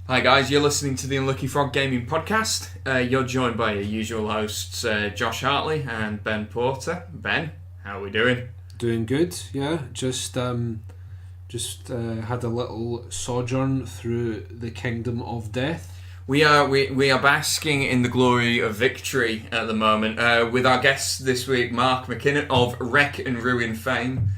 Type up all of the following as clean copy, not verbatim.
Hi guys, you're listening to the Unlucky Frog Gaming Podcast. You're joined by your usual hosts, Josh Hartley and Ben Porter. Ben, how are we doing? Doing good, yeah. Just had a little sojourn through the kingdom of death. We are basking in the glory of victory at the moment with our guest this week, Mark Mackinnon of Wreck and Ruin fame.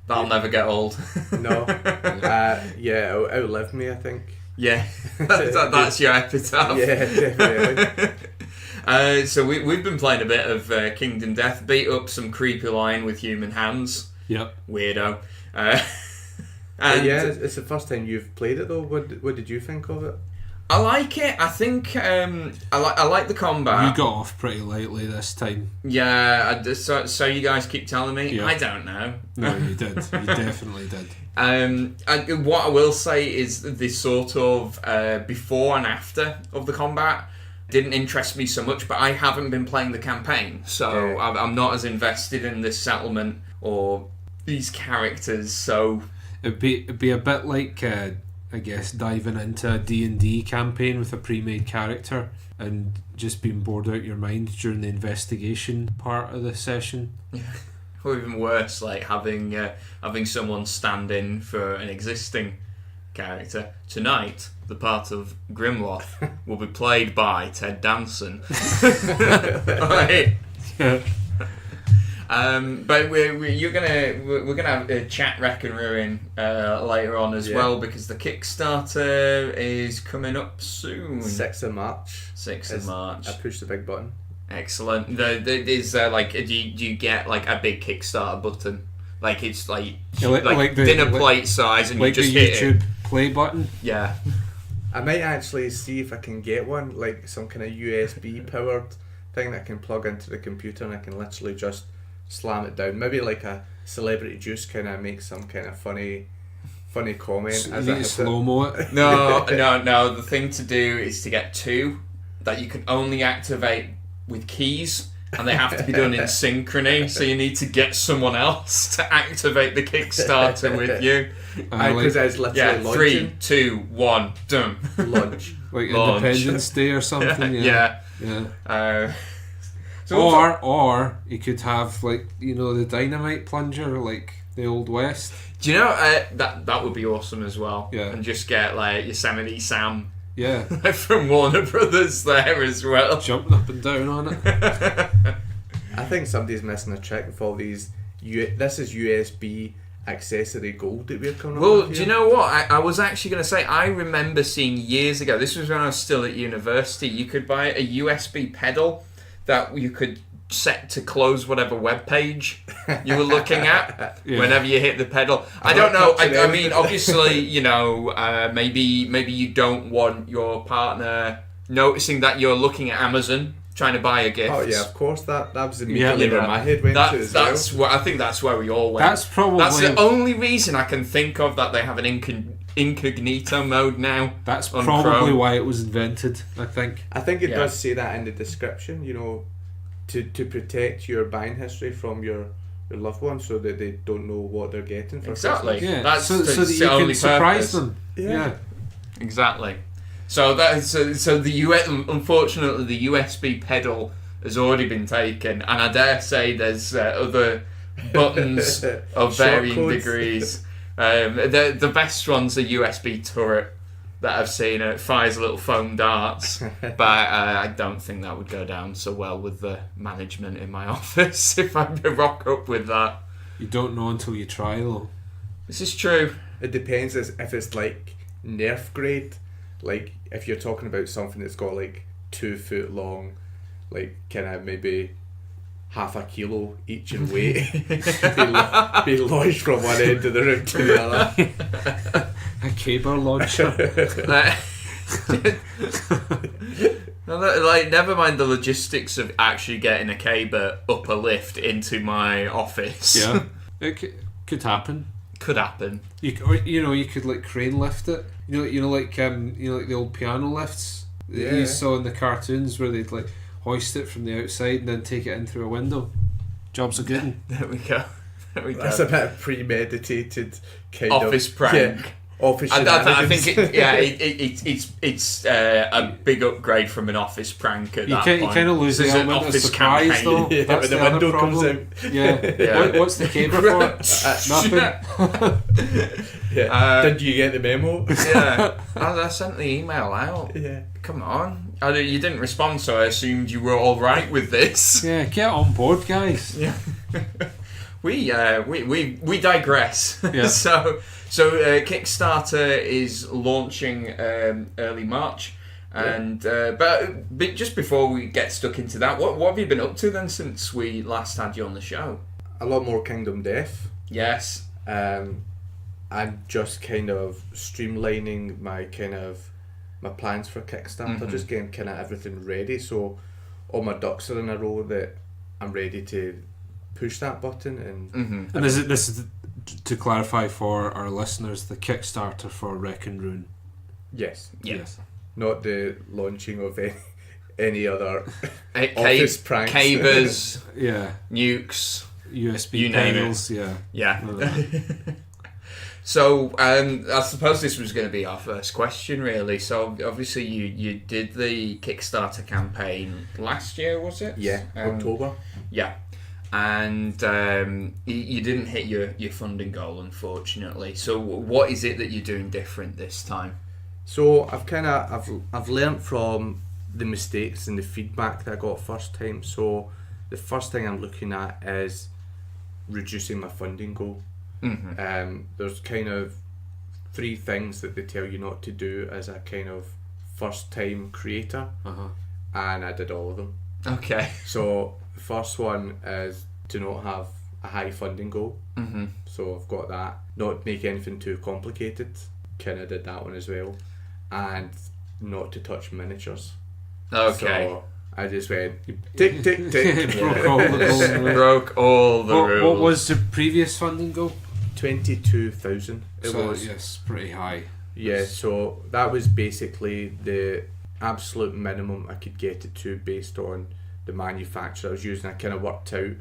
That'll never get old. No. It'll outlive me, I think. Yeah, that's your epitaph. Yeah, definitely. So we've been playing a bit of Kingdom Death, beat up some creepy lion with human hands. Yep. Weirdo. And it's the first time you've played it though. What did you think of it? I like it. I think I like the combat. You got off pretty lightly this time. Yeah, so you guys keep telling me. Yeah. I don't know. No, you did. You definitely did. What I will say is the sort of before and after of the combat didn't interest me so much, but I haven't been playing the campaign, so Yeah. I'm not as invested in this settlement or these characters. So It'd be a bit like I guess diving into a D&D campaign with a pre-made character and just being bored out your mind during the investigation part of the session. or even worse, like having someone stand in for an existing character. Tonight, the part of Grimloth will be played by Ted Danson. Right. But we're gonna have a chat Wreck and Ruin later on as well, because the Kickstarter is coming up soon. 6th of March. 6th of March. I pushed the big button. Excellent. Is like do you get like a big Kickstarter button? Like it's like the dinner plate size, and like you just the hit YouTube it. play button. Yeah. I might actually see if I can get one, like some kind of USB powered thing that I can plug into the computer, and I can literally just slam it down. Maybe like a Celebrity Juice kind of make some kind of funny comment as I hit slow-mo it. No. The thing to do is to get two that you can only activate with keys, and they have to be done in synchrony. So you need to get someone else to activate the Kickstarter with you. Because it's literally launching. 3, 2, 1, done. Launch. Like Launch. Independence Day or something. Yeah. So or you could have the dynamite plunger, like the Old West. do you know that would be awesome as well? Yeah. And just get like Yosemite Sam Yeah. from Warner Brothers there as well. Jumping up and down on it. I think somebody's missing a trick with all these. This is USB accessory gold that we're coming up Well, with do you know what? I was actually going to say, I remember seeing years ago, this was when I was still at university, you could buy a USB pedal that you could set to close whatever web page you were looking at whenever you hit the pedal. I don't know. I mean, obviously, maybe you don't want your partner noticing that you're looking at Amazon trying to buy a gift. Oh yeah, of course. That was immediately where my head went to as that's well. I think that's where we all went. That's the only reason I can think of that they have an incognito mode now. That's on probably Chrome. why it was invented, I think. I think it does say that in the description, to protect your buying history from your loved ones, so that they don't know what they're getting for Exactly. Christmas. Yeah, That's so that the you only can surprise purpose. them. Yeah. Exactly. So unfortunately the USB pedal has already been taken, and I dare say there's other buttons of varying Shortcodes. degrees. The best one's a USB turret that I've seen. It fires little foam darts, but I don't think that would go down so well with the management in my office if I rock up with that. You don't know until you try, though. This is true. It depends if it's like Nerf grade, like if you're talking about something that's got like 2 foot long, like kind of maybe half a kilo each in weight, be launched from one end of the room to the other. A cable launcher. Never mind the logistics of actually getting a cable up a lift into my office. Yeah, it could happen. Could happen. You could like crane lift it. Like the old piano lifts that you saw in the cartoons where they'd like hoist it from the outside and then take it in through a window. Job's a good one. There we go. That's a bit of premeditated kind office of prank. Yeah, office I shenanigans. think it's a big upgrade from an office prank at that point. You kind of lose the This is an element of office surprise, campaign. though. Yeah, That's when the the other window comes problem. out. Yeah. Yeah. What's the cable for? Nothing. Yeah. Did you get the memo? Yeah. I sent the email out. Yeah. Come on. You didn't respond, so I assumed you were all right with this. Yeah, get on board, guys. Yeah. We digress. Yeah. So Kickstarter is launching early March, and but just before we get stuck into that, what have you been up to then since we last had you on the show? A lot more Kingdom Death. Yes. I'm just kind of streamlining my plans for Kickstarter, just getting kind of everything ready, so all my ducks are in a row that I'm ready to push that button. And this is to clarify for our listeners, the Kickstarter for Wreck and Ruin. Yes. Yes. Not the launching of any other office pranks. Cabers, Yeah. nukes, USB You name it. panels, yeah. yeah. So I suppose this was going to be our first question, really. So obviously you did the Kickstarter campaign last year, was it? Yeah, October. Yeah, and you didn't hit your funding goal, unfortunately. So what is it that you're doing different this time? So I've learnt from the mistakes and the feedback that I got first time. So the first thing I'm looking at is reducing my funding goal. There's kind of 3 things that they tell you not to do as a kind of first time creator, and I did all of them. Okay. So the first one is to not have a high funding goal. So I've got that. Not make anything too complicated. Kind of did that one as well. And not to touch miniatures. Okay. So I just went tick tick tick. Broke all the golden rules. Broke all the rules. What was the previous funding goal? 22,000. It So, was. yes, pretty high. Yeah. So that was basically the absolute minimum I could get it to based on the manufacturer I was using. I kind of worked out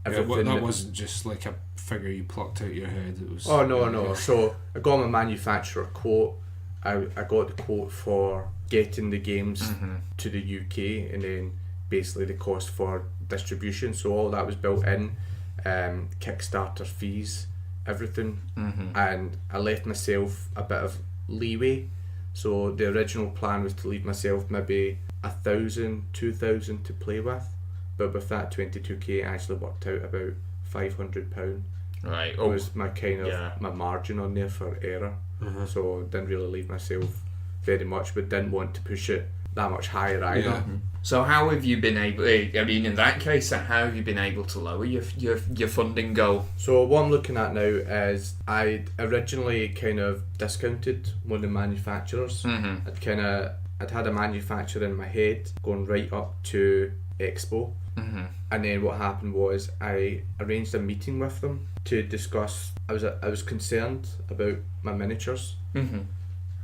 everything. That wasn't just like a figure you plucked out your head. It was. Oh no. So I got my manufacturer quote. I got the quote for getting the games to the UK, and then basically the cost for distribution. So all that was built in, Kickstarter fees, everything, and I left myself a bit of leeway. So the original plan was to leave myself maybe 1,000, 2,000 to play with, but with that 22k, it actually worked out about £500. Right. Was my kind of my margin on there for error. So didn't really leave myself very much, but didn't want to push it that much higher either. Yeah. So how have you been able? I mean, in that case, how have you been able to lower your funding goal? So what I'm looking at now is I'd originally kind of discounted one of the manufacturers. I'd had a manufacturer in my head going right up to Expo, and then what happened was I arranged a meeting with them to discuss. I was concerned about my miniatures,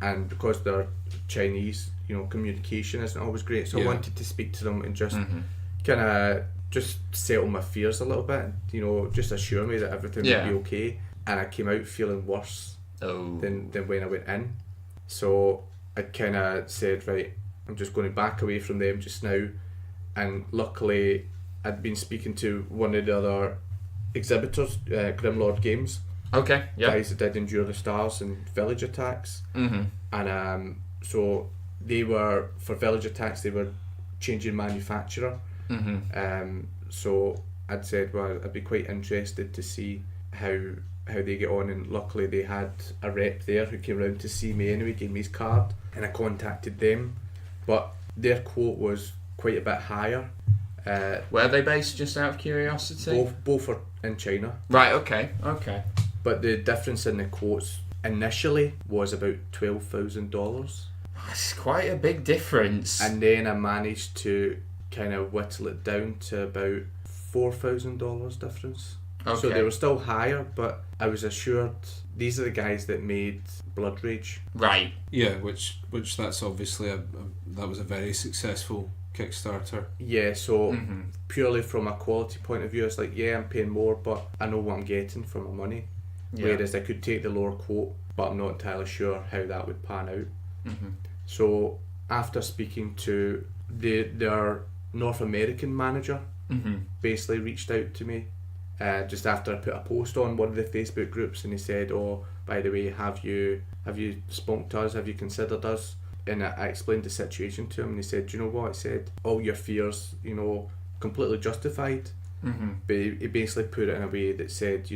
and because they're Chinese, communication isn't always great. So I wanted to speak to them and just kind of just settle my fears a little bit. Just assure me that everything would be okay. And I came out feeling worse than when I went in. So I kind of said, right, I'm just going to back away from them just now. And luckily, I'd been speaking to one of the other exhibitors, Grimlord Games. Okay, yeah. Guys that did Endure the Stars and Village Attacks. And so they were, for Village Attacks, they were changing manufacturer. So I'd said, well, I'd be quite interested to see how they get on, and luckily they had a rep there who came around to see me anyway, gave me his card, and I contacted them, but their quote was quite a bit higher. Where are they based, just out of curiosity? Both are in China. Right, okay. But the difference in the quotes initially was about $12,000. That's quite a big difference. And then I managed to kind of whittle it down to about $4,000 difference. Okay. So they were still higher, but I was assured these are the guys that made Blood Rage. Right. Yeah, which that's obviously that was a very successful Kickstarter. Yeah, so Mm-hmm. purely from a quality point of view, it's like, yeah, I'm paying more, but I know what I'm getting for my money. Yeah. Whereas I could take the lower quote, but I'm not entirely sure how that would pan out. Mm-hmm. So after speaking to their North American manager, Mm-hmm. basically reached out to me just after I put a post on one of the Facebook groups, and he said, "Oh, by the way, have you spunked us? Have you considered us?" And I explained the situation to him, and he said, "Do you know what?" I said, "All your fears, completely justified." Mm-hmm. But he basically put it in a way that said,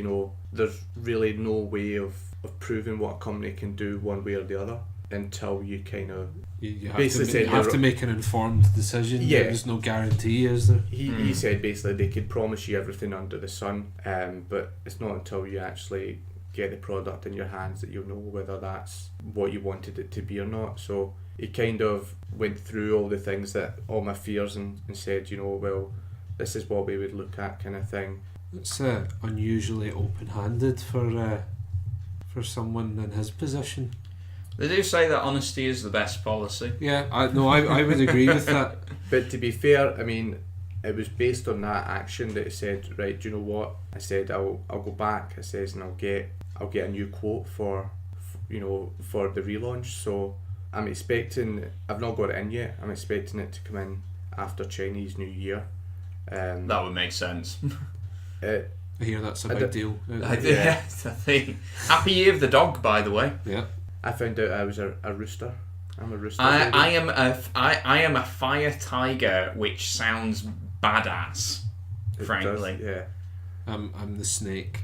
there's really no way of proving what a company can do one way or the other until you kind of You have, basically said you have to make an informed decision. Yeah. There's no guarantee, is there? He said basically they could promise you everything under the sun, but it's not until you actually get the product in your hands that you'll know whether that's what you wanted it to be or not. So he kind of went through all the things that all my fears and said, well, this is what we would look at, kind of thing. It's unusually open-handed for someone in his position. They do say that honesty is the best policy. Yeah, I would agree with that. But to be fair, I mean, it was based on that action that he said, right, do you know what? I said, I'll go back, I says, and I'll get a new quote for the relaunch. So I'm expecting, I've not got it in yet, I'm expecting it to come in after Chinese New Year. That would make sense. I hear that's a big deal. I think. Happy Year of the Dog, by the way. Yeah. I found out I was a rooster. I'm a rooster. I am a fire tiger, which sounds badass. It frankly, does, yeah. I'm the snake.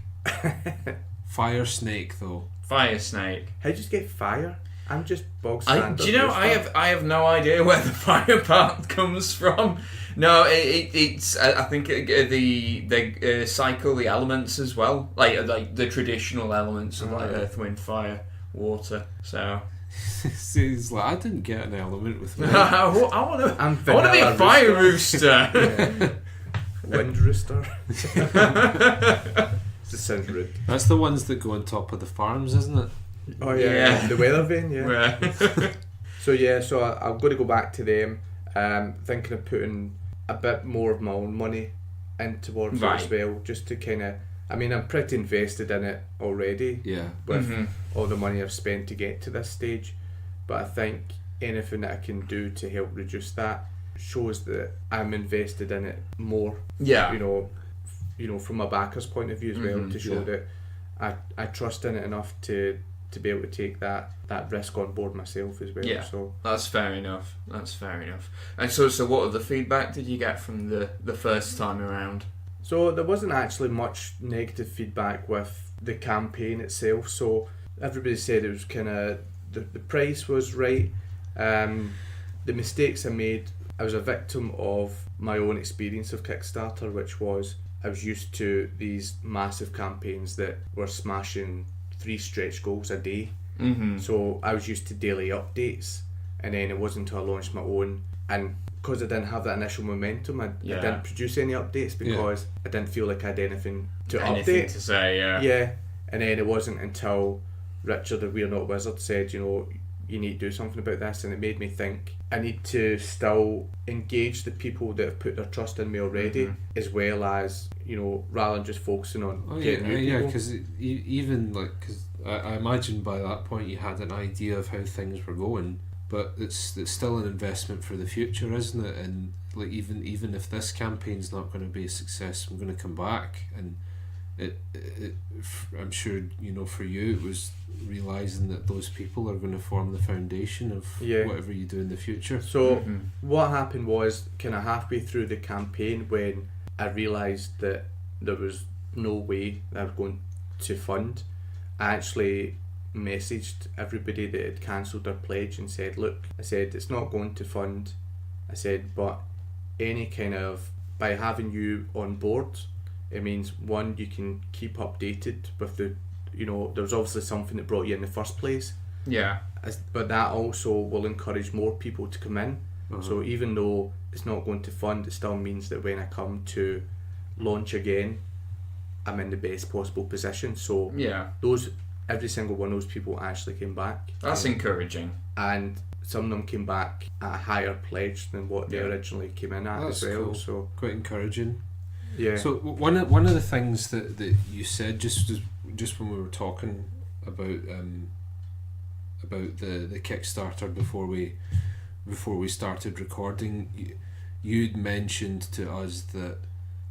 Fire snake though. Fire snake. How'd you get fire? I'm just bog standard. Do you know? rooster. I have no idea where the fire part comes from. No, it's. I think they cycle the elements as well, like the traditional elements of like earth, wind, fire, water. So. He's like, I didn't get an element with me. I want to be a fire rooster. Yeah. Wind rooster. Just sounds rude. That's the ones that go on top of the farms, isn't it? Oh yeah. The weather vane, yeah. Right. So I'm going to go back to them. Thinking of putting a bit more of my own money in towards it as well, just to kind of. I mean, I'm pretty invested in it already. Yeah. With all the money I've spent to get to this stage, but I think anything that I can do to help reduce that shows that I'm invested in it more. Yeah. From a backer's point of view as well, to show that I trust in it enough to be able to take that risk on board myself as well. Yeah, so that's fair enough. And so what other feedback did you get from the first time around? So there wasn't actually much negative feedback with the campaign itself. So everybody said it was kind of the price was right. The mistakes I made, I was a victim of my own experience of Kickstarter, which was I was used to these massive campaigns that were smashing 3 stretch goals a day. So I was used to daily updates, and then it wasn't until I launched my own, and because I didn't have that initial momentum, I didn't produce any updates because I didn't feel like I had anything to update. To say, Yeah, and then it wasn't until Richard, the We're Not Wizard, said, you need to do something about this, and it made me think I need to still engage the people that have put their trust in me already, as well as, rather than just focusing on getting new people. Because because I imagine by that point you had an idea of how things were going, but it's still an investment for the future, isn't it? And like even if this campaign's not going to be a success, I'm going to come back, and I'm sure for you it was realising that those people are going to form the foundation of whatever you do in the future. So what happened was kind of halfway through the campaign when I realised that there was no way that I was going to fund, I actually messaged everybody that had cancelled their pledge and said, look, I said, it's not going to fund. I said, but any kind of, by having you on board, it means, one, you can keep updated with the, there's obviously something that brought you in the first place. Yeah. But that also will encourage more people to come in. So even though it's not going to fund, it still means that when I come to launch again, I'm in the best possible position. So those every single one of those people actually came back. That's encouraging. And some of them came back at a higher pledge than what they originally came in at as well. Cool. So quite encouraging. Yeah. So one of the things that you said just when we were talking about the Kickstarter before we started recording, you'd mentioned to us that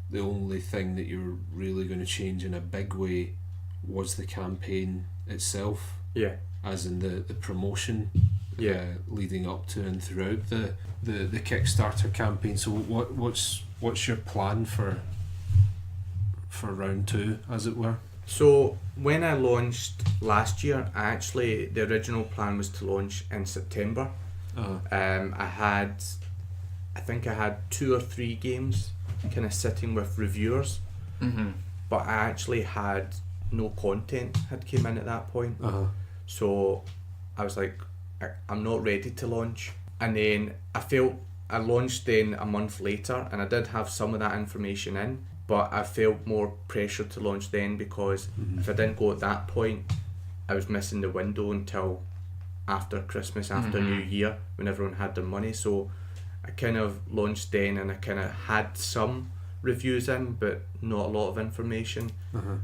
the only thing that you were really going to change in a big way was the campaign itself. Yeah. As in the promotion. Yeah. Leading up to and throughout the Kickstarter campaign. So what's your plan for round 2, as it were? So when I launched last year, the original plan was to launch in September. I think I had 2 or 3 games kind of sitting with reviewers, but I actually had no content had came in at that point. So I was like, I'm not ready to launch. And then I launched then a month later, and I did have some of that information in, but I felt more pressure to launch then, because if I didn't go at that point, I was missing the window until after Christmas, after New Year, when everyone had their money. So I kind of launched then, and I kind of had some reviews in, but not a lot of information.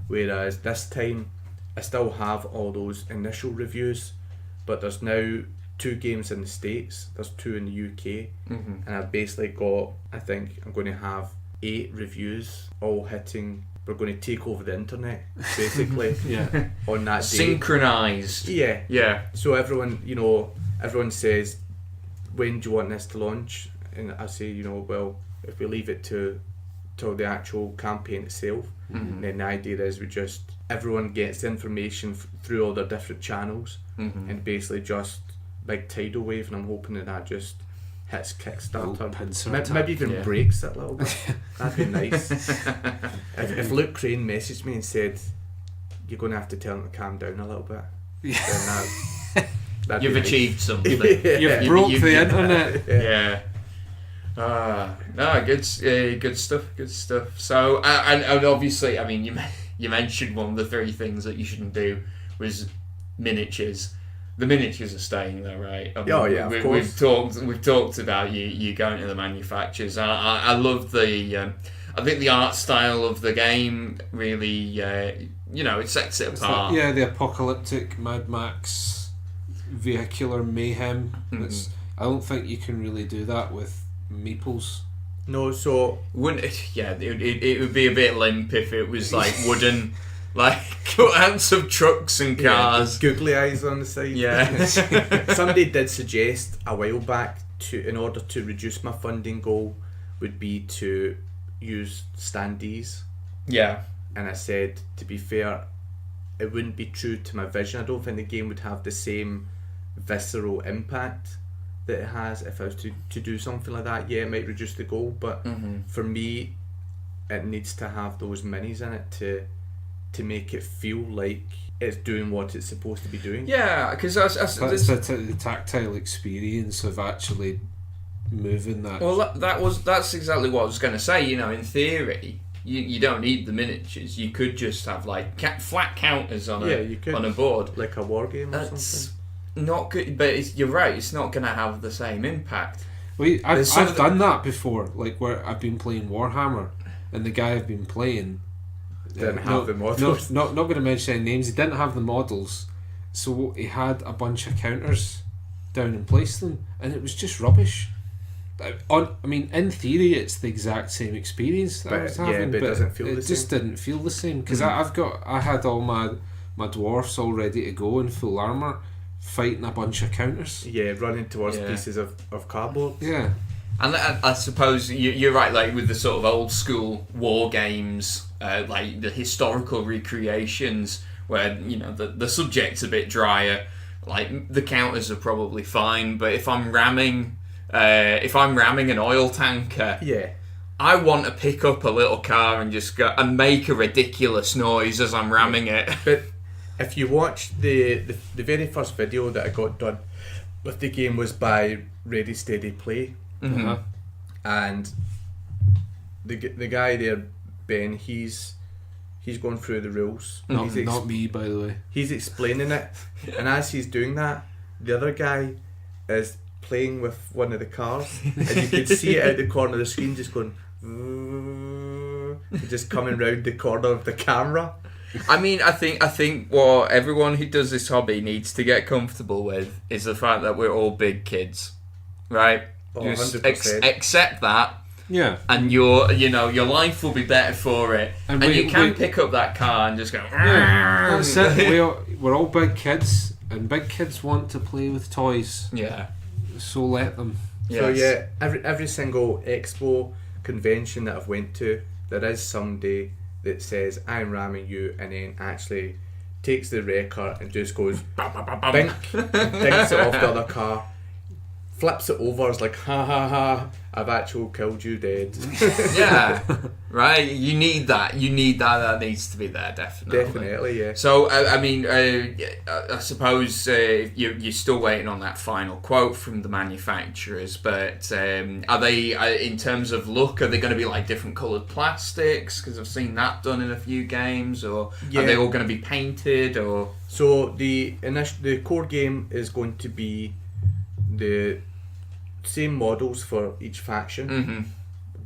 Whereas this time, I still have all those initial reviews, but there's now 2 games in the States, there's 2 in the UK, and I've basically got, I think I'm going to have 8 reviews all hitting. We're going to take over the internet, basically, on that day. Synchronized. Yeah. So everyone says, when do you want this to launch? And I say, well, if we leave it till the actual campaign itself, then the idea is everyone gets information through all their different channels, and basically just big tidal wave, and I'm hoping that just hits Kickstarter, maybe even breaks it a little bit. That'd be nice. if Luke Crane messaged me and said, you're going to have to tell him to calm down a little bit, then you've achieved something. You've broke the internet. No, good stuff. So, and obviously, I mean, you mentioned one of the 3 things that you shouldn't do was miniatures. The miniatures are staying there, right? I mean, of course. We've talked about you going to the manufacturers. I love I think the art style of the game really, it sets it apart. The apocalyptic Mad Max vehicular mayhem. I don't think you can really do that with meeples. No, so wouldn't it? Yeah, it would be a bit limp if it was like wooden. Like cutouts of trucks and cars, googly eyes on the side. Yeah. Somebody did suggest a while back in order to reduce my funding goal, would be to use standees. Yeah. And I said, to be fair, it wouldn't be true to my vision. I don't think the game would have the same visceral impact that it has if I was to do something like that. Yeah, it might reduce the goal, but for me, it needs to have those minis in it to make it feel like it's doing what it's supposed to be doing. Yeah, because that's the tactile experience of actually moving that. Well, that's exactly what I was going to say. In theory, you don't need the miniatures. You could just have like flat counters on a board, like a war game or something. Not good, but you're right. It's not going to have the same impact. Well, I've done that before. Like where I've been playing Warhammer, and the guy I've been playing didn't have the models. Not going to mention any names. He didn't have the models, so he had a bunch of counters down and placed them, and it was just rubbish. In theory, it's the exact same experience that I was having, but it doesn't feel the same. It just didn't feel the same because I had all my dwarfs all ready to go in full armour, fighting a bunch of counters. Yeah, running towards pieces of cardboard. Yeah. And I suppose you're right, like with the sort of old school war games, like the historical recreations where the subject's a bit drier, like the counters are probably fine, but if I'm ramming an oil tanker, I want to pick up a little car and just go and make a ridiculous noise as I'm ramming it. But if you watch the very first video that I got done with the game was by Ready Steady Play. And the guy there, Ben, he's he's going through the rules. Not me, by the way. He's explaining it, and as he's doing that, the other guy is playing with one of the cars, and you could see it out the corner of the screen, just going, just coming round the corner of the camera. I mean, I think what everyone who does this hobby needs to get comfortable with is the fact that we're all big kids, right? Oh, Just 100%. accept that, Yeah. and your life will be better for it. And you can pick up that car and just go. Yeah, that's it. We're all big kids, and big kids want to play with toys. Yeah. So let them. Yes. So yeah, every single expo convention that I've went to, there is somebody that says I'm ramming you, and then actually takes the wrecker and just goes bink, dinks it off the other car, flips it over, is like ha ha ha, I've actually killed you dead. Yeah, right. You need that. That needs to be there, definitely. Definitely, yeah. So, I mean, I suppose you're still waiting on that final quote from the manufacturers, but are they, in terms of look, are they going to be like different coloured plastics? Because I've seen that done in a few games, or Yeah. are they all going to be painted, or? So the core game is going to be the same models for each faction, Mm-hmm.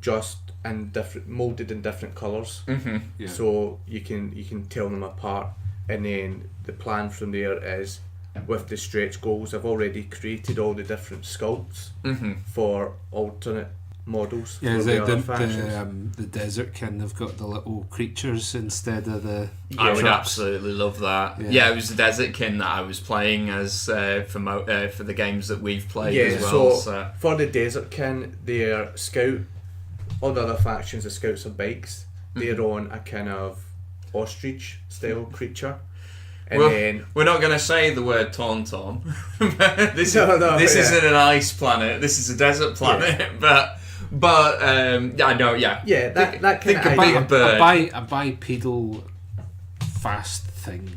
just in molded in different colours. Mm-hmm. Yeah. So you can tell them apart, and then the plan from there is, with the stretch goals, I've already created all the different sculpts Mm-hmm. for alternate models Yeah, for the other factions. the desert kin have got the little creatures instead of the. I would trucks. absolutely love that. Yeah. Yeah, it was the Desertkin that I was playing as for the games that we've played Yeah, as well. So, so for the Desertkin, they're scout. All the other factions, the scouts are bikes. They're on a kind of ostrich style creature, and then we're not going to say the word Tauntaun. This No, isn't an ice planet. This is a desert planet. But I know. Yeah. yeah, that kind think of about idea. a bird. A bipedal fast thing.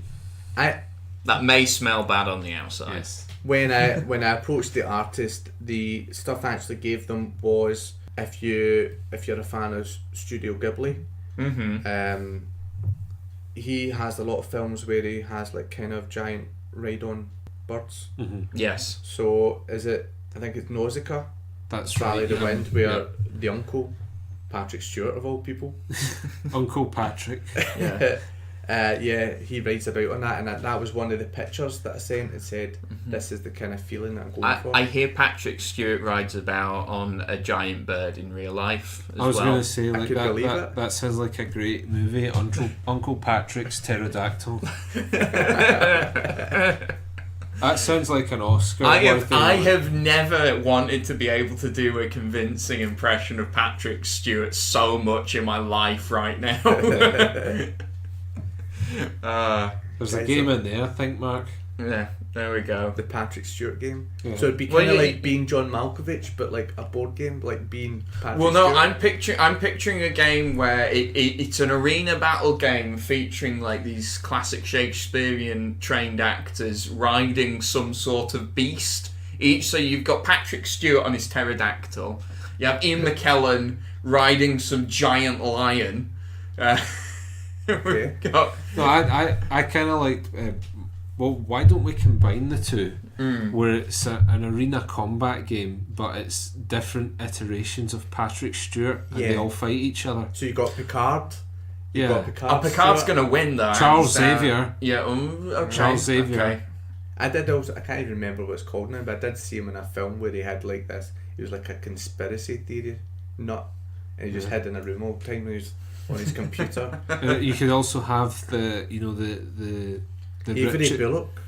That may smell bad on the outside. Yes. when I approached the artist, the stuff I actually gave them was, if you're a fan of Studio Ghibli, Mm-hmm. He has a lot of films where he has like kind of giant ride-on birds. Mm-hmm. Yes. So I think it's Nausicaa, That's Valley right. of the Wind, where the uncle, Patrick Stewart of all people, Uncle Patrick. Yeah. he writes about on that, and that was one of the pictures that I sent and said, this is the kind of feeling that I'm going for. I hear Patrick Stewart rides about on a giant bird in real life as I was well. going to say, I like could believe that it. that sounds like a great movie. Uncle Patrick's Pterodactyl. That sounds like an Oscar. I have never wanted to be able to do a convincing impression of Patrick Stewart so much in my life right now. There's a game in there, I think, Mark. Yeah, there we go. The Patrick Stewart game. Yeah. So it'd be kind of like being John Malkovich, but like a board game, like being Patrick Well, no, Stewart. I'm picturing a game where it's an arena battle game featuring like these classic Shakespearean trained actors riding some sort of beast. So you've got Patrick Stewart on his pterodactyl. You have Ian McKellen riding some giant lion. Okay. No, I kind of like. Well, why don't we combine the two? Where it's an arena combat game, but it's different iterations of Patrick Stewart, and they all fight each other. So you got Picard. Yeah. Got Picard. Picard's going to win though. Charles Xavier. Yeah. Okay. Charles Xavier. Okay. I can't even remember what it's called now, but I did see him in a film where he had like this. He was like a conspiracy theory nut, and he just hid in a room all the time. And he was on his computer. You could also have the Avery Richard- Bullock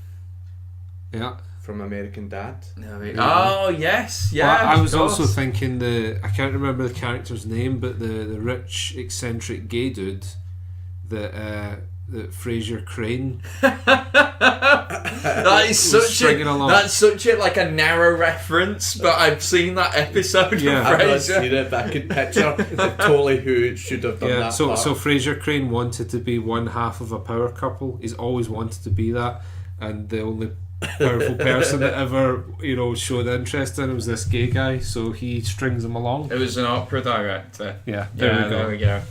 Yeah. from American Dad. Oh yes, yeah. Well, I of was also course. thinking I can't remember the character's name, but the rich eccentric gay dude that Fraser Crane. That is such stringing along. that's such a like a narrow reference, but I've seen that episode Yeah. of I've not Frasier. seen it, but I could picture totally who should have done Yeah, that so part. Fraser Crane wanted to be one half of a power couple. He's always wanted to be that, and the only powerful person that ever showed interest in him was this gay guy. So he strings him along. It was an opera director. Yeah, There we go.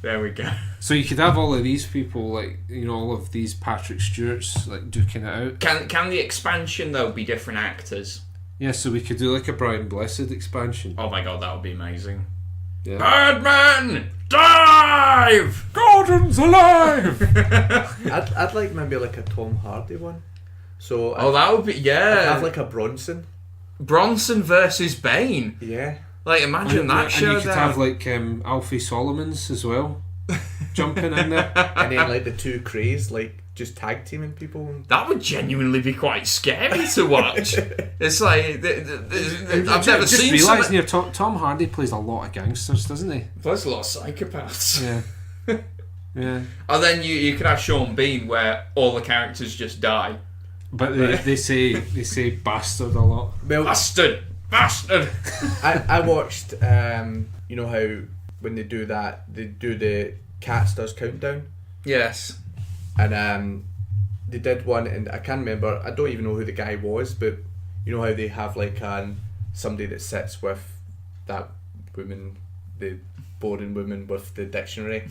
There we go. So you could have all of these people, like, you know, all of these Patrick Stewarts, like, duking it out. Can the expansion, though, be different actors? Yeah, so we could do, like, a Brian Blessed expansion. Oh my god, that would be amazing. Yeah. Birdman! Dive! Gordon's alive! I'd like maybe like a Tom Hardy one. So that would be, yeah. I'd have like a Bronson. Bronson versus Bane. Yeah. Like, imagine that show. And you could have, like, Alfie Solomons as well, jumping in there. And then like the two Crays, like just tag teaming people. That would genuinely be quite scary to watch. It's like I've never just seen. Realising here, Tom Hardy plays a lot of gangsters, doesn't he? Plays a lot of psychopaths. Yeah, yeah. And then you could have Sean Bean, where all the characters just die. But they say bastard a lot. Well, Bastard. I watched. You know how when they do that, they do the Catsters countdown. Yes. And they did one, and I can't remember. I don't even know who the guy was, but you know how they have like somebody that sits with that woman, the boring woman with the dictionary.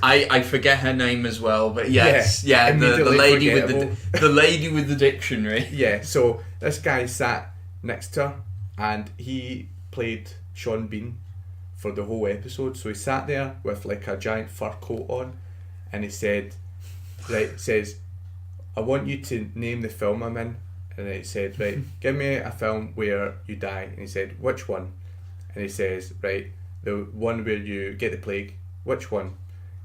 I forget her name as well, but yes, the lady with the lady with the dictionary. Yeah. So this guy sat next to her, and he played Sean Bean for the whole episode. So he sat there with like a giant fur coat on, and he said. Right, says, I want you to name the film I'm in. And it said, right, give me a film where you die. And he said, which one? And he says, right, the one where you get the plague. Which one?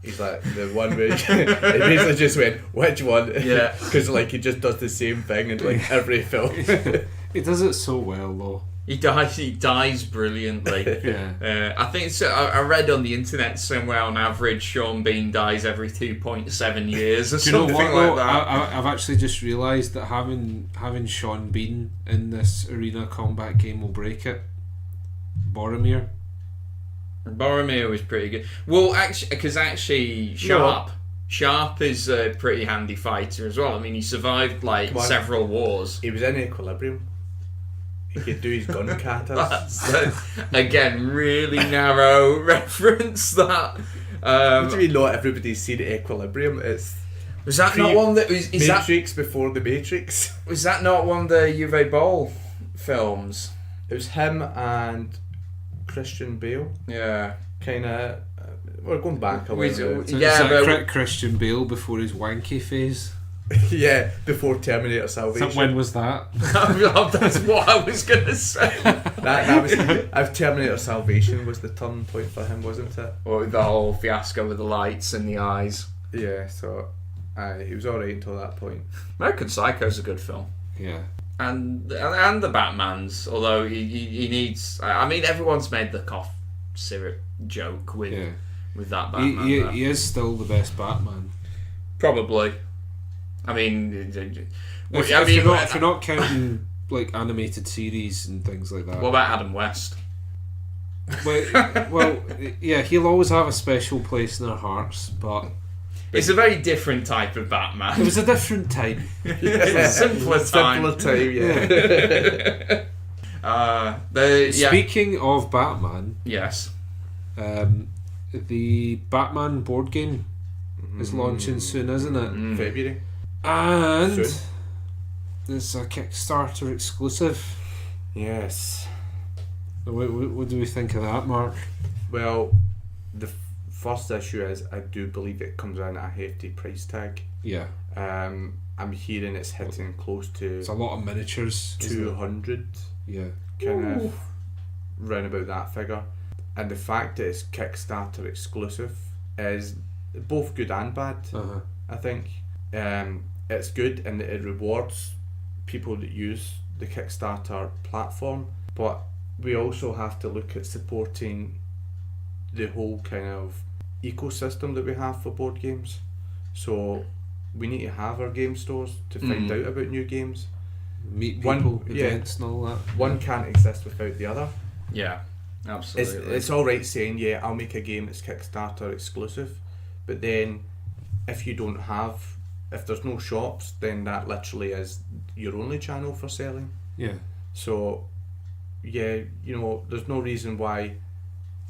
He's like, the one where he basically just went, which one? Yeah. Because like he just does the same thing in like every film. He does it so well though. He dies brilliantly. Yeah. I think so. I read on the internet somewhere on average Sean Bean dies every 2.7 years or Do you know something what, like though? that. I've actually just realised that having Sean Bean in this arena combat game will break it. Boromir was pretty good. Well, actually, Sharp is a pretty handy fighter as well. I mean, he survived like several wars. He was in Equilibrium. He could do his gun katas. Again, really narrow reference that. What do you mean not everybody's seen Equilibrium? Was that not one that was... Matrix before the Matrix? Was that not one of the Uwe Boll films? It was him and Christian Bale. Yeah. Kind of... we're going back a little. Yeah, Christian Bale before his wanky phase. Yeah, before Terminator Salvation. So when was that? That's what I was going to say. that was Terminator Salvation was the turning point for him, wasn't it? Or the whole fiasco with the lights and the eyes. Yeah, so he was alright until that point. American Psycho's a good film. Yeah. And the Batman's, although he needs... I mean, everyone's made the cough syrup joke with that Batman. He is still the best Batman. Probably. I mean... If you're not counting like animated series and things like that. What about Adam West? Well, yeah, he'll always have a special place in our hearts, but... It's a very different type of Batman. It was a different time. It's a simpler time. Speaking of Batman... Yes. The Batman board game is launching soon, isn't it? February. And Soon. It's a Kickstarter exclusive. Yes. What do we think of that, Mark? Well, the first issue is I do believe it comes in at a hefty price tag. Yeah. I'm hearing it's hitting close to... It's a lot of miniatures. 200. Yeah. Kind of round about that figure. And the fact that it's Kickstarter exclusive is both good and bad, I think. It's good and it rewards people that use the Kickstarter platform, but we also have to look at supporting the whole kind of ecosystem that we have for board games. So we need to have our game stores to find out about new games, meet people, events and all that. One can't exist without the other. Yeah, absolutely. It's alright saying, yeah, I'll make a game that's Kickstarter exclusive, but then if there's no shops, then that literally is your only channel for selling. Yeah. So, yeah, there's no reason why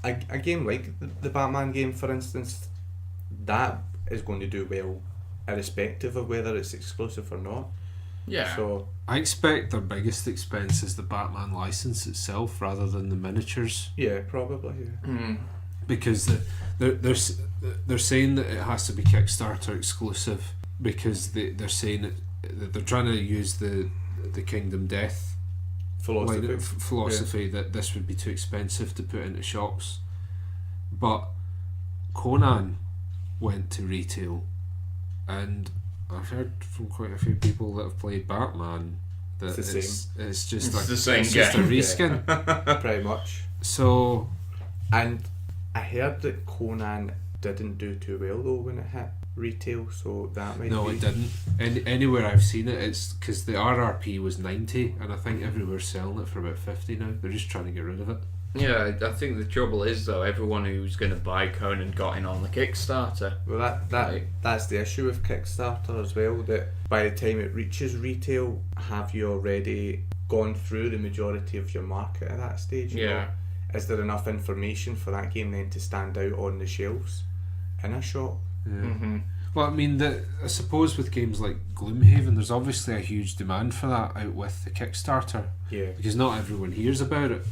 a game like the Batman game, for instance, that is going to do well, irrespective of whether it's exclusive or not. Yeah. So I expect their biggest expense is the Batman license itself rather than the miniatures. yeah, probably. Yeah. Because they're saying that it has to be Kickstarter exclusive because they're saying that they're trying to use the Kingdom Death philosophy that this would be too expensive to put into shops. But Conan went to retail, and I've heard from quite a few people that have played Batman that It's the same. It's just It's like the same it's just a game. reskin. Pretty much. So And I heard that Conan didn't do too well though when it hit retail, so that might no, be... it didn't. Anywhere I've seen it, it's because the RRP was 90, and I think everywhere's selling it for about 50 now. They're just trying to get rid of it. Yeah, I think the trouble is though, everyone who's going to buy Conan got in on the Kickstarter. Well, that's the issue with Kickstarter as well, that by the time it reaches retail, have you already gone through the majority of your market at that stage? You know? Is there enough information for that game then to stand out on the shelves in a shop? Yeah. Mm-hmm. Well, I mean, I suppose with games like Gloomhaven, there's obviously a huge demand for that out with the Kickstarter. Yeah, Because not everyone hears about it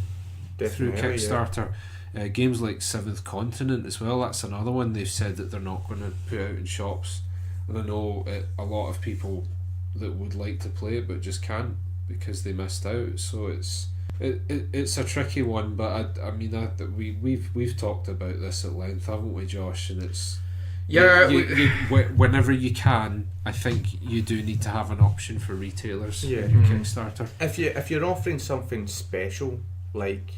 through definitely. Kickstarter. Games like Seventh Continent as well, that's another one they've said that they're not going to put out in shops. And I know a lot of people that would like to play it but just can't because they missed out. So it's a tricky one, but I mean we've talked about this at length, haven't we, Josh? And it's whenever you can, I think you do need to have an option for retailers Yeah. in your Kickstarter. If you're offering something special, like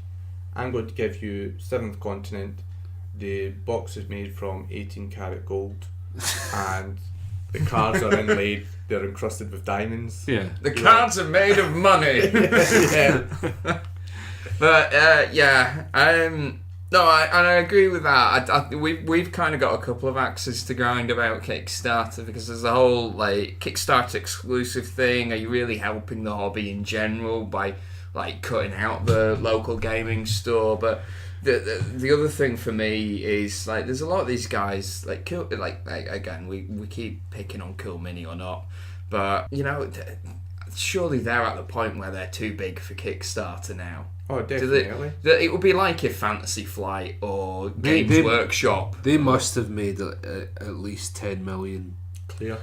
I'm going to give you Seventh Continent, the box is made from 18 karat gold, and the cards are inlaid, they're encrusted with diamonds. Yeah. The cards are made of money. Yeah. But no, I agree with that. We've kind of got a couple of axes to grind about Kickstarter, because there's the whole like Kickstarter exclusive thing. Are you really helping the hobby in general by like cutting out the local gaming store? But the other thing for me is like there's a lot of these guys like again we keep picking on Cool Mini or not, but you know surely they're at the point where they're too big for Kickstarter now. Oh, definitely. It would be like if Fantasy Flight or Games Workshop. They must have made at least 10 million. Clear.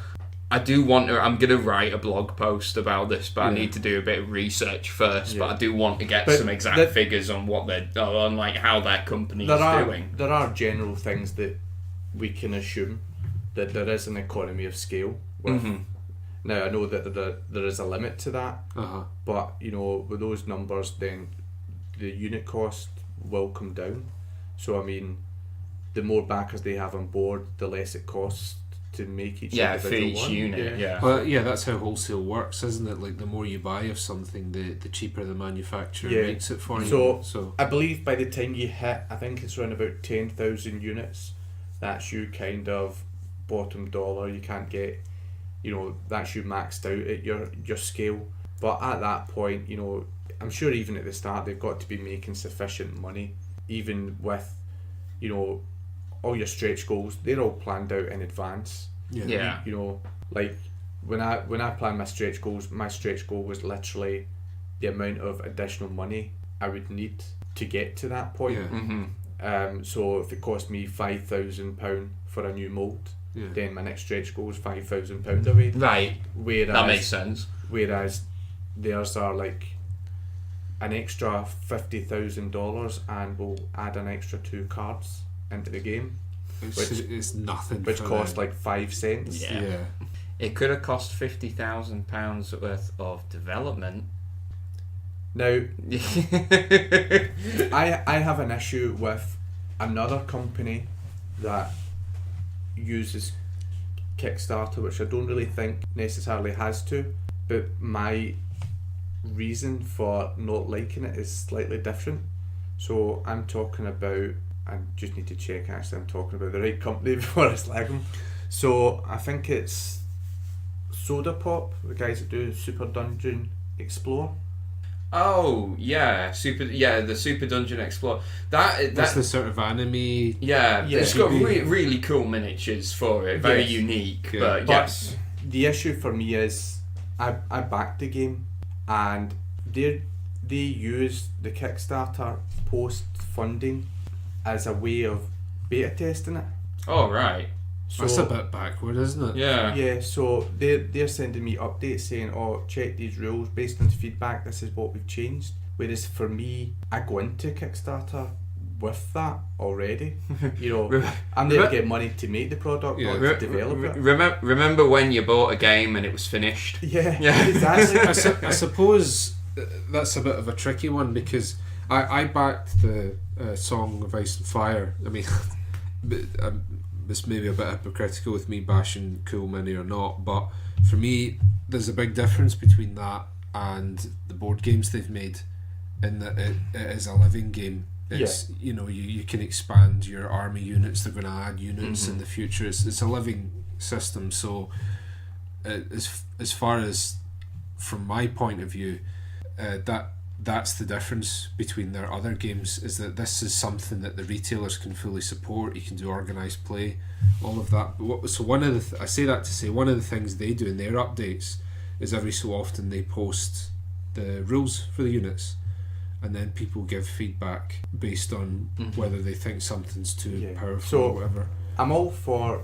I do want to. I'm going to write a blog post about this, but I need to do a bit of research first. Yeah. But I do want to get some exact figures on what on like how their company is doing. There are general things that we can assume that there is an economy of scale with. Mm-hmm. Now I know that there is a limit to that, but you know with those numbers, then the unit cost will come down. So I mean, the more backers they have on board, the less it costs to make each for individual each one. unit. Yeah. Well, yeah, that's how wholesale works, isn't it? Like the more you buy of something, the cheaper the manufacturer makes it for you. So I believe by the time you hit, I think it's around about 10,000 units. That's you kind of bottom dollar. You can't get, you know, that's you maxed out at your scale. But at that point, you know, I'm sure even at the start they've got to be making sufficient money, even with, you know, all your stretch goals. They're all planned out in advance. Yeah. You know, like when I planned my stretch goal was literally the amount of additional money I would need to get to that point. Yeah. So if it cost me £5,000 for a new mould, then my next stretch goal is £5,000 away. Right. Whereas, that makes sense. Whereas theirs are like an extra $50,000 and we'll add an extra 2 cards into the game. It's nothing. Which for cost them. like 5 cents. Yeah. It could have cost £50,000 worth of development. Now, I have an issue with another company that uses Kickstarter, which I don't really think necessarily has to, but my reason for not liking it is slightly different. So I'm talking about, I just need to check actually I'm talking about the right company before I slag them. So I think it's Soda Pop, the guys that do Super Dungeon Explore. Oh yeah, the Super Dungeon Explorer. That's That the sort of anime. yeah, Yeah. it's got really cool miniatures for it. Very Yes. unique, Yeah. but But yes. the issue for me is I backed the game, and they use the Kickstarter post funding as a way of beta testing it. Oh right. So That's a bit backward, isn't it? Yeah. yeah, so they're sending me updates saying, "Oh, check these rules based on feedback. This is what we've changed." Whereas for me, I go into Kickstarter with that already. You know, I'm there to get money to make the product, Yeah. not to develop it. Remember when you bought a game and it was finished? Yeah, Yeah. exactly. I suppose that's a bit of a tricky one because I backed the Song of Ice and Fire. I mean, this may be a bit hypocritical with me bashing Cool Mini or not, but for me, there's a big difference between that and the board games they've made, in that it is a living game. It's you know you can expand your army units. They're going to add units in the future. It's a living system. So as far as from my point of view, that's the difference between their other games, is that this is something that the retailers can fully support. You can do organised play, all of that. So one of the I say that to say one of the things they do in their updates is every so often they post the rules for the units, and then people give feedback based on whether they think something's too powerful or whatever. I'm all for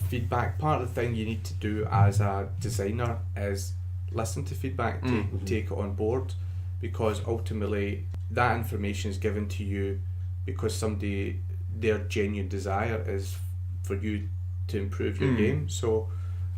feedback. Part of the thing you need to do as a designer is listen to feedback, take it on board, because ultimately that information is given to you because their genuine desire is for you to improve your game. So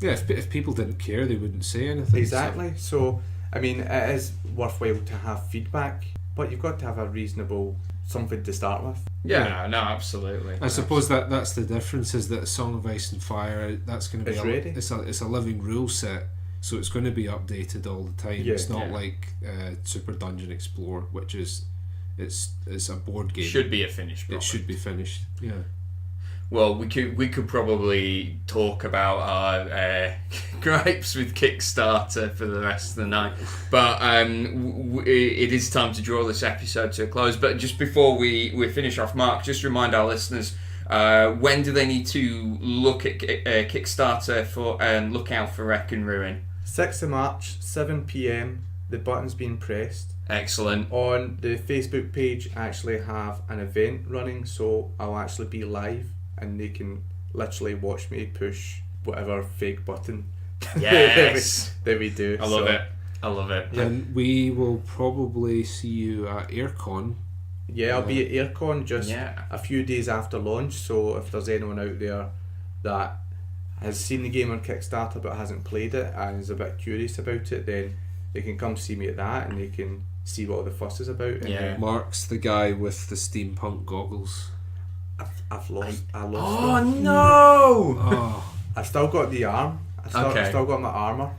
Yeah, if people didn't care, they wouldn't say anything. exactly. So I mean, it is worthwhile to have feedback, but you've got to have a reasonable something to start with. Yeah, no, absolutely. I suppose that's the difference, is that A Song of Ice and Fire, that's going to be It's ready. it's a living rule set, so it's going to be updated all the time. Yeah. It's not like Super Dungeon Explorer, which is it's a board game. Should be a finished product. It should be finished. Yeah. Well, we could probably talk about our gripes with Kickstarter for the rest of the night, but it is time to draw this episode to a close. But just before we finish off, Mark, just remind our listeners, when do they need to look at Kickstarter for and look out for Wreck and Ruin? 6th of March, 7 PM, the button's being pressed. Excellent. On the Facebook page, I actually have an event running, so I'll actually be live and they can literally watch me push whatever fake button Yes. that we do. I love it. I love it. Yeah. And we will probably see you at AirCon. Yeah, I'll be at AirCon just Yeah. a few days after launch, so if there's anyone out there that has seen the game on Kickstarter but hasn't played it and is a bit curious about it, then they can come see me at that and they can see what all the fuss is about. And Yeah. Mark's the guy with the steampunk goggles. I lost Oh them. Oh, I've still got the arm. Okay. I've still got my armour.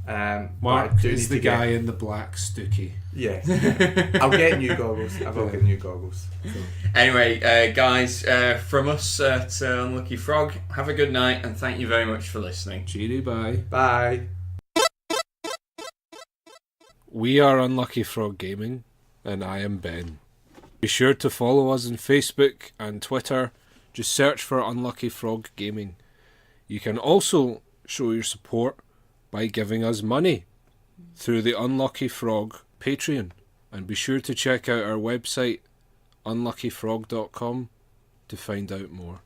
But I Mark do is need the to guy in the black stookie. Yeah. I'll get new goggles. I will get new goggles. So. Anyway, guys, from us at Unlucky Frog, have a good night and thank you very much for listening. Cheery bye. Bye. We are Unlucky Frog Gaming, and I am Ben. Be sure to follow us on Facebook and Twitter. Just search for Unlucky Frog Gaming. You can also show your support by giving us money through the Unlucky Frog Patreon. And be sure to check out our website, unluckyfrog.com, to find out more.